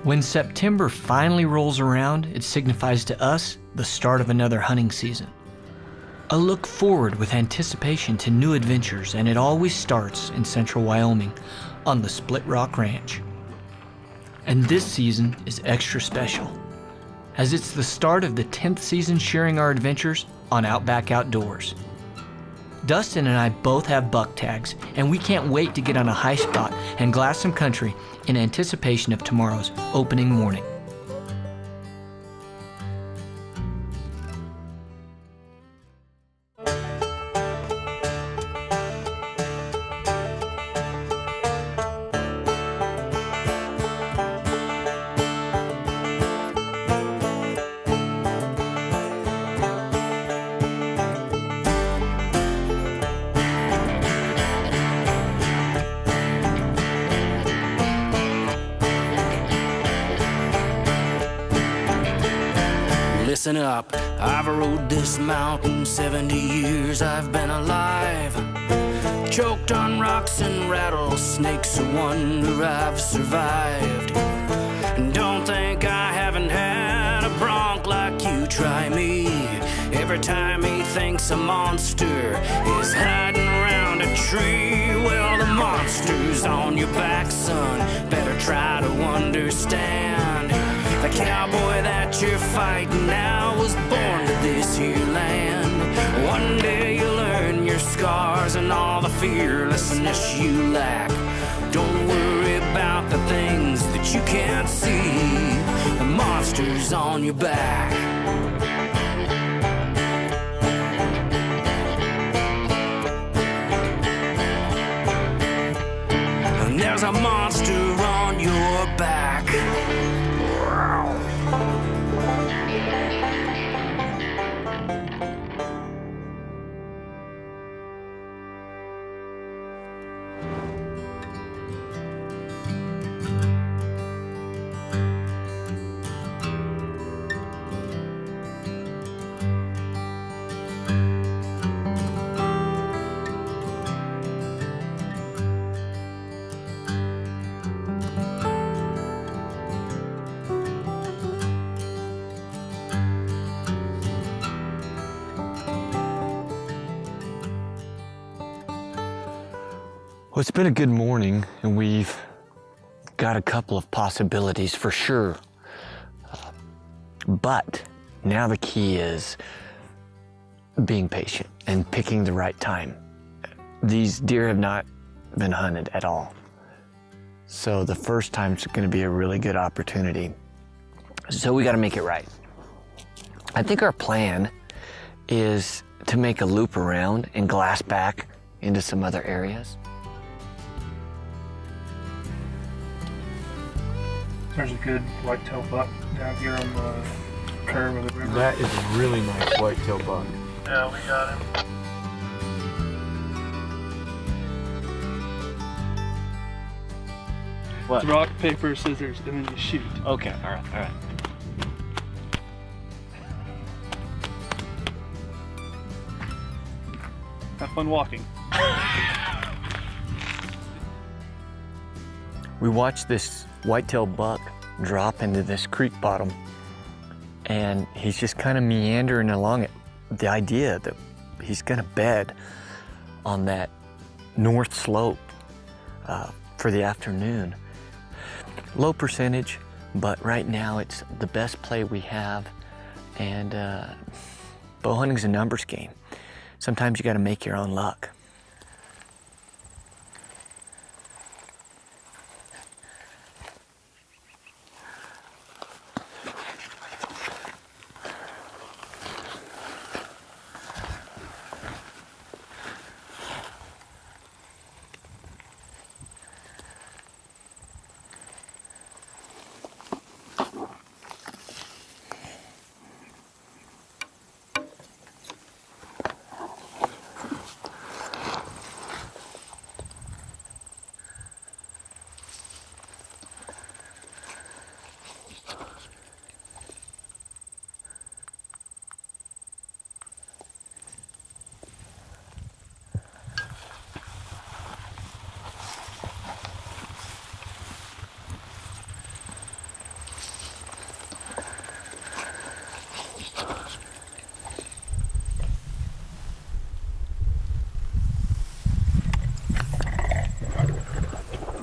When September finally rolls around, it signifies to us the start of another hunting season. A look forward with anticipation to new adventures, and it always starts in Central Wyoming on the Split Rock Ranch. And this season is extra special, as it's the start of the 10th season sharing our adventures on Outback Outdoors. Dustin and I both have buck tags, and we can't wait to get on a high spot and glass some country in anticipation of tomorrow's opening morning. Listen up, I've rode this mountain 70 years I've been alive. Choked on rocks and rattlesnakes, a wonder I've survived. And don't think I haven't had a bronc like you, try me. Every time he thinks a monster is hiding around a tree, well, the monster's on your back, son, better try to understand. The cowboy that you're fighting now was born to this here land. One day you'll learn your scars and all the fearlessness you lack. Don't worry about the things that you can't see. The monster's on your back. And there's a monster on your back. Well, it's been a good morning, and we've got a couple of possibilities for sure. But now the key is being patient and picking the right time. These deer have not been hunted at all. So the first time's gonna be a really good opportunity. So we gotta make it right. I think our plan is to make a loop around and glass back into some other areas. There's a good whitetail buck down here on the curve of the river. That is a really nice whitetail buck. Yeah, we got him. What? It's rock, paper, scissors, and then you shoot. Okay, all right. Have fun walking. We watched this whitetail buck drop into this creek bottom, and he's just kind of meandering along it. The idea that he's gonna bed on that north slope for the afternoon. Low percentage, but right now it's the best play we have, and bow hunting's a numbers game. Sometimes you gotta make your own luck.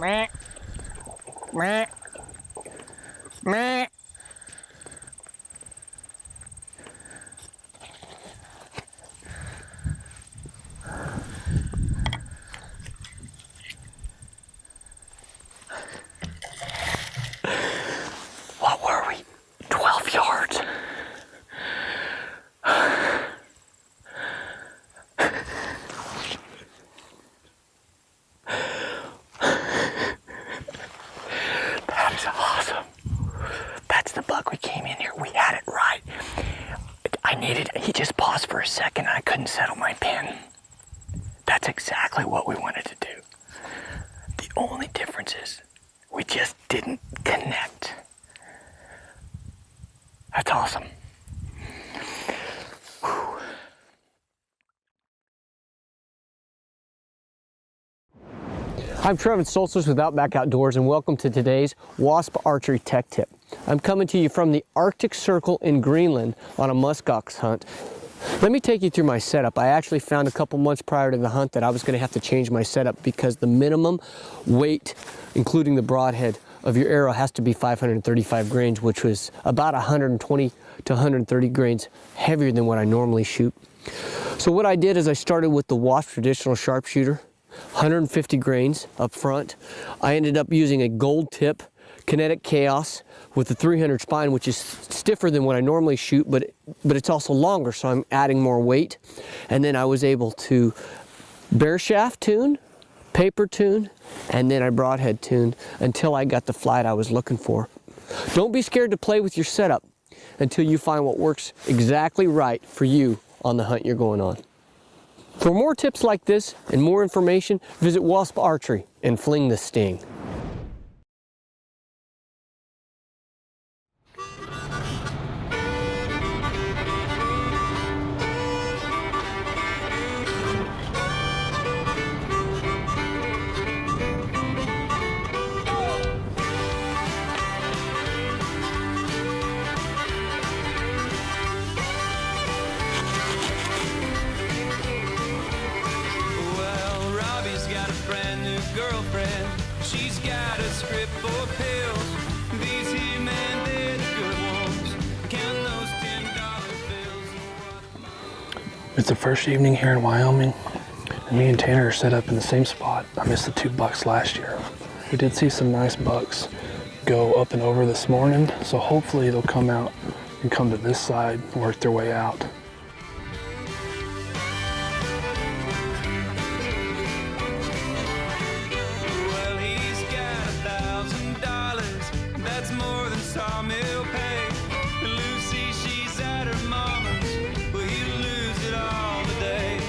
Meh. Meh. Meh. What were we? 12 yards. That is awesome. That's the buck we came in here. We had it right. He just paused for a second and I couldn't settle my pin. That's exactly what we wanted to do. The only difference is we just didn't connect. That's awesome. Whew. I'm Trevon Stolzfus with Outback Outdoors, and welcome to today's Wasp Archery Tech Tip. I'm coming to you from the Arctic Circle in Greenland on a muskox hunt. Let me take you through my setup. I actually found a couple months prior to the hunt that I was going to have to change my setup because the minimum weight, including the broadhead, of your arrow has to be 535 grains, which was about 120 to 130 grains heavier than what I normally shoot. So what I did is I started with the Wasp traditional sharpshooter, 150 grains up front. I ended up using a gold tip Kinetic Chaos with the 300 spine, which is stiffer than what I normally shoot, but it's also longer, so I'm adding more weight. And then I was able to bare shaft tune, paper tune, and then I broadhead tuned until I got the flight I was looking for. Don't be scared to play with your setup until you find what works exactly right for you on the hunt you're going on. For more tips like this and more information, visit Wasp Archery and fling the sting. Girlfriend, she's got a script for pills. These here men, they're the good ones. Count those $10 bills. It's the first evening here in Wyoming, and me and Tanner are set up in the same spot. I missed the 2 bucks last year. We did see some nice bucks go up and over this morning, so hopefully they'll come out and come to this side and work their way out. Sawmill pay. Lucy, she's at her mama's, but he'll lose it all today.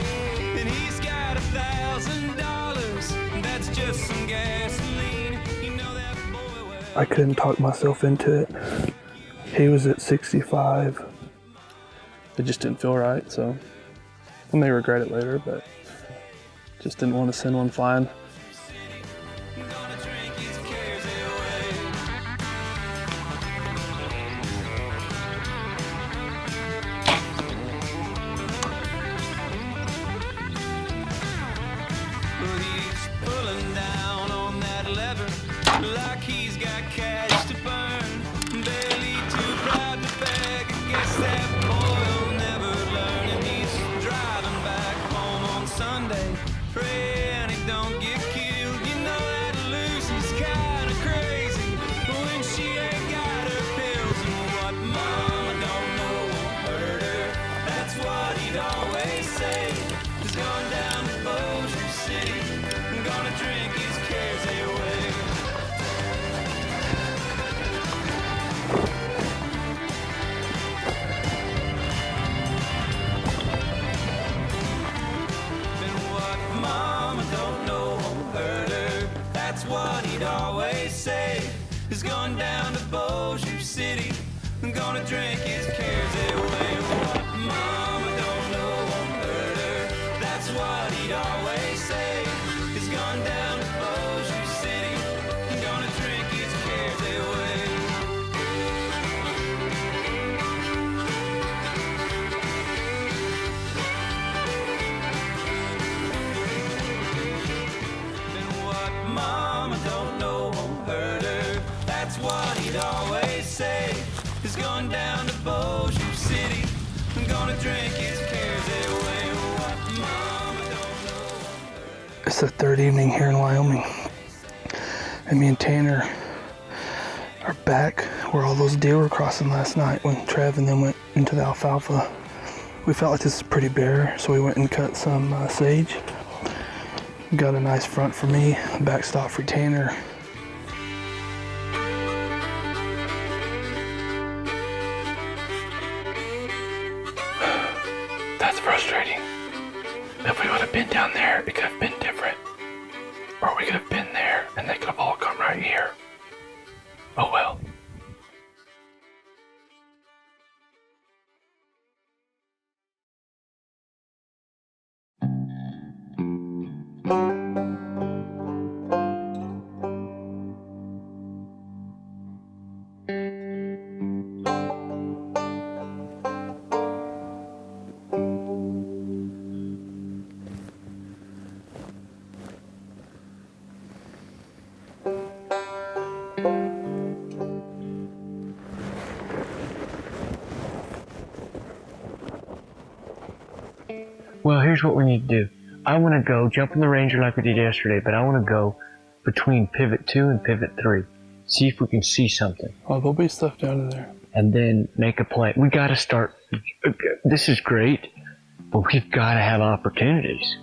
And he's got $1,000, that's just some gasoline. You know that boy well. I couldn't talk myself into it. He was at 65. It just didn't feel right, so I may regret it later, but just didn't want to send one flying. Like he's got cash to burn, barely too proud to beg. I guess that boy will never learn. And he's driving back home on Sunday, praying he don't get killed. You know that Lucy's kinda crazy when she ain't got her pills. And what mama don't know won't hurt her, that's what he'd always say. He's gone down to Bossier City, gonna drink his cares away. What he'd always say. He's gone down to Bossier City, gonna drink his cares away. What mama don't know won't hurt her, that's what he'd always say. He's gone down to Bossier City, gonna drink his cares away. And what mama don't gonna drink his cares away. What mama don't know. It's the third evening here in Wyoming, and me and Tanner are back where all those deer were crossing last night when Trev and them went into the alfalfa. We felt like this is pretty bare, so we went and cut some sage. Got a nice front for me, backstop for Tanner. That's frustrating. If we would have been down there, it could have been different. Or we could have been there and they could have all come right here. Oh well. Well, here's what we need to do. I want to go jump in the Ranger like we did yesterday, but I want to go between pivot 2 and pivot 3. See if we can see something. Oh, there'll be stuff down in there. And then make a play. We got to start. This is great, but we've got to have opportunities.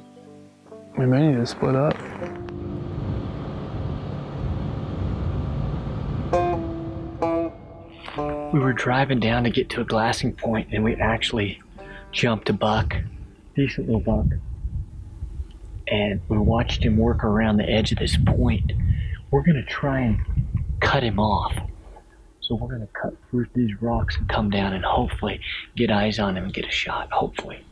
We may need to split up. We were driving down to get to a glassing point, and we actually jumped a buck, decent little buck. And we watched him work around the edge of this point. We're gonna try and cut him off. So we're gonna cut through these rocks and come down and hopefully get eyes on him and get a shot, hopefully.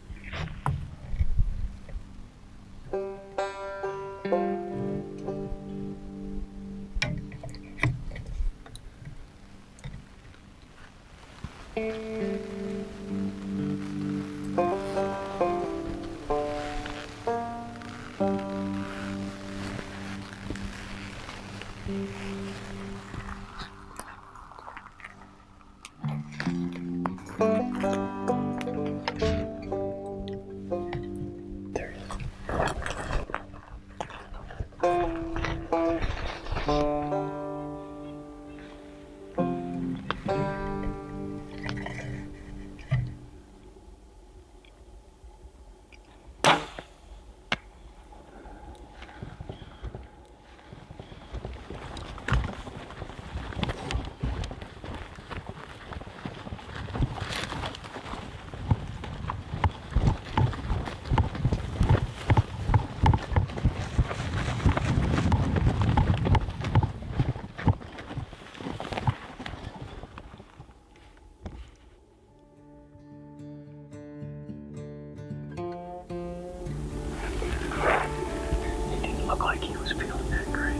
Looked like he was feeling that great.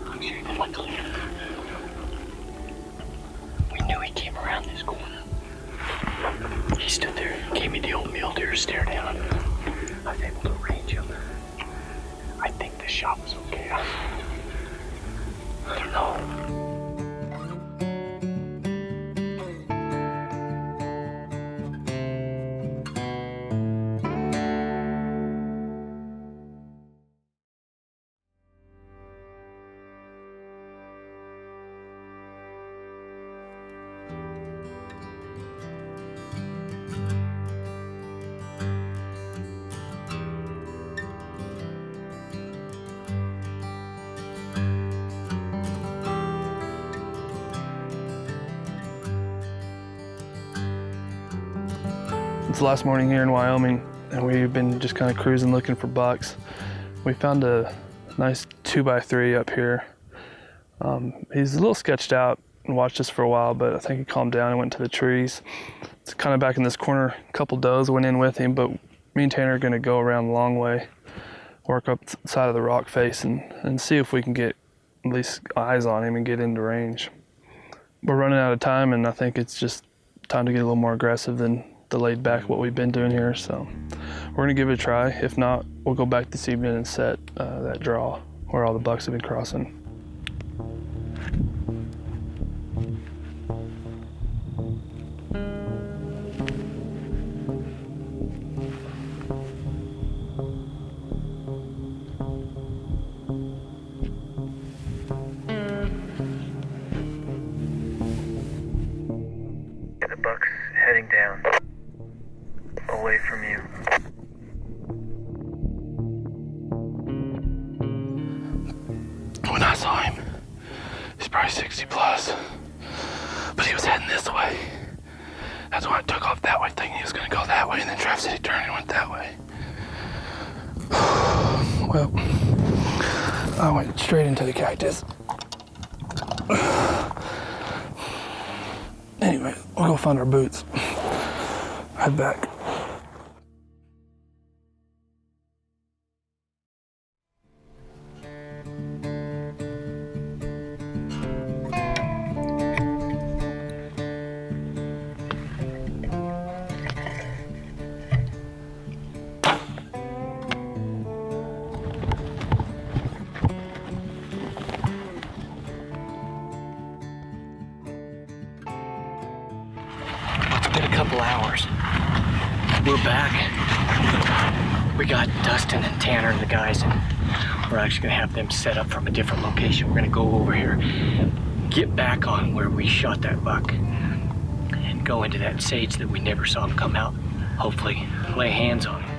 I'm sure he did like a little. We knew he came around this corner. He stood there, gave me the old mule deer stare down. I was able to range him. I think the shot was okay. I don't know. It's the last morning here in Wyoming, and we've been just kind of cruising looking for bucks. We found a nice 2x3 up here. He's a little sketched out and watched us for a while, but I think he calmed down and went to the trees. It's kind of back in this corner. A couple does went in with him, but me and Tanner are going to go around the long way, work up the side of the rock face and see if we can get at least eyes on him and get into range. We're running out of time, and I think it's just time to get a little more aggressive than the laid back what we've been doing here. So we're gonna give it a try. If not, we'll go back this evening and set that draw where all the bucks have been crossing. The buck's heading down, away from you. When I saw him, he's probably 60 plus, but he was heading this way. That's why I took off that way, thinking he was going to go that way, and then Trav said he turned and went that way. Well, I went straight into the cactus. Anyway, we'll go find our boots. Head back. It's been a couple hours. We're back. We got Dustin and Tanner and the guys, and we're actually gonna have them set up from a different location. We're gonna go over here, get back on where we shot that buck, and go into that sage that we never saw him come out. Hopefully, lay hands on him.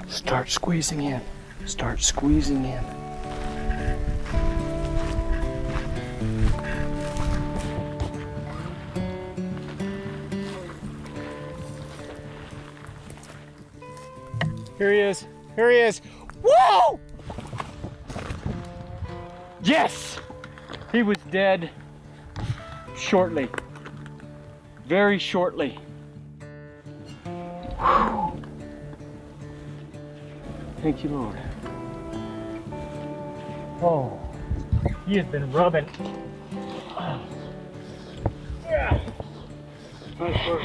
Start squeezing in. Start squeezing in. Here he is. Here he is. Whoa! Yes! He was dead shortly. Very shortly. Thank you, Lord. Oh, he has been rubbing. Nice work.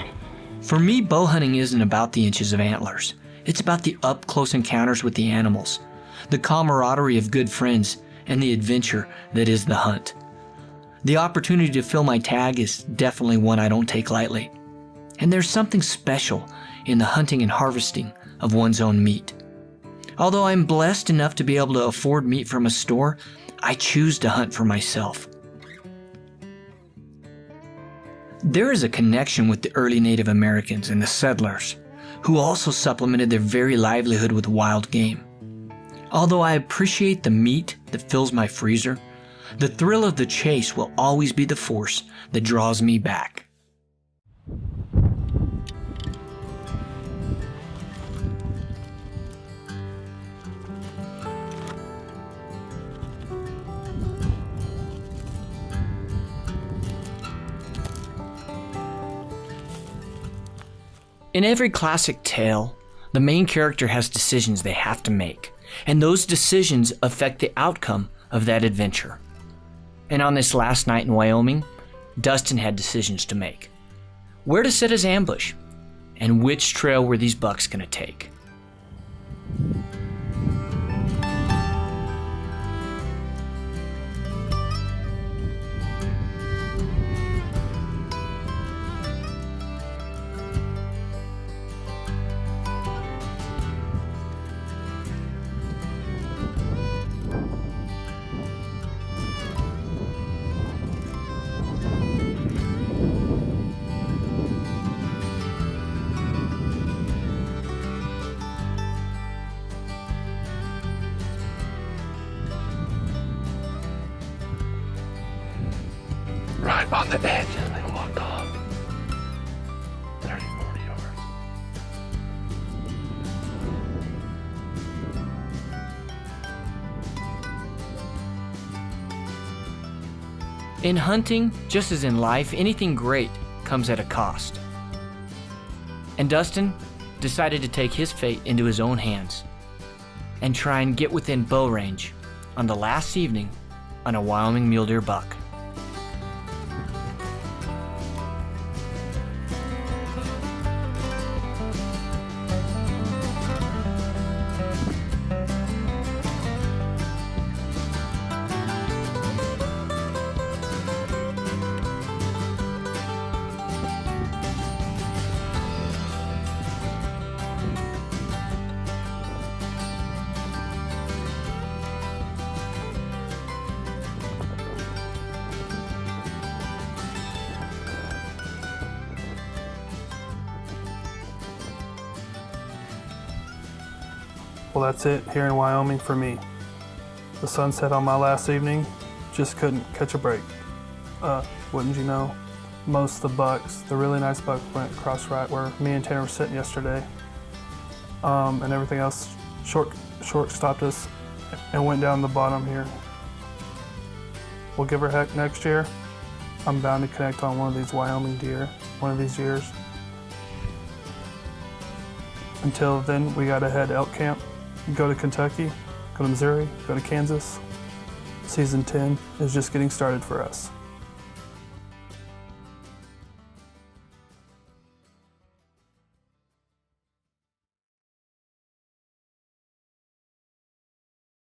For me, bow hunting isn't about the inches of antlers. It's about the up-close encounters with the animals, the camaraderie of good friends, and the adventure that is the hunt. The opportunity to fill my tag is definitely one I don't take lightly. And there's something special in the hunting and harvesting of one's own meat. Although I'm blessed enough to be able to afford meat from a store, I choose to hunt for myself. There is a connection with the early Native Americans and the settlers, who also supplemented their very livelihood with wild game. Although I appreciate the meat that fills my freezer, the thrill of the chase will always be the force that draws me back. In every classic tale, the main character has decisions they have to make, and those decisions affect the outcome of that adventure. And on this last night in Wyoming, Dustin had decisions to make. Where to set his ambush, and which trail were these bucks going to take. Right on the edge, and they walked off. 30, 40 yards. In hunting, just as in life, anything great comes at a cost. And Dustin decided to take his fate into his own hands and try and get within bow range on the last evening on a Wyoming mule deer buck. Well, that's it here in Wyoming for me. The sunset on my last evening, just couldn't catch a break. Wouldn't you know? Most of the bucks, the really nice buck, went across right where me and Tanner were sitting yesterday. And everything else short stopped us and went down the bottom here. We'll give her heck next year. I'm bound to connect on one of these Wyoming deer one of these years. Until then, we gotta head elk camp, go to Kentucky, go to Missouri, go to Kansas. Season 10 is just getting started for us.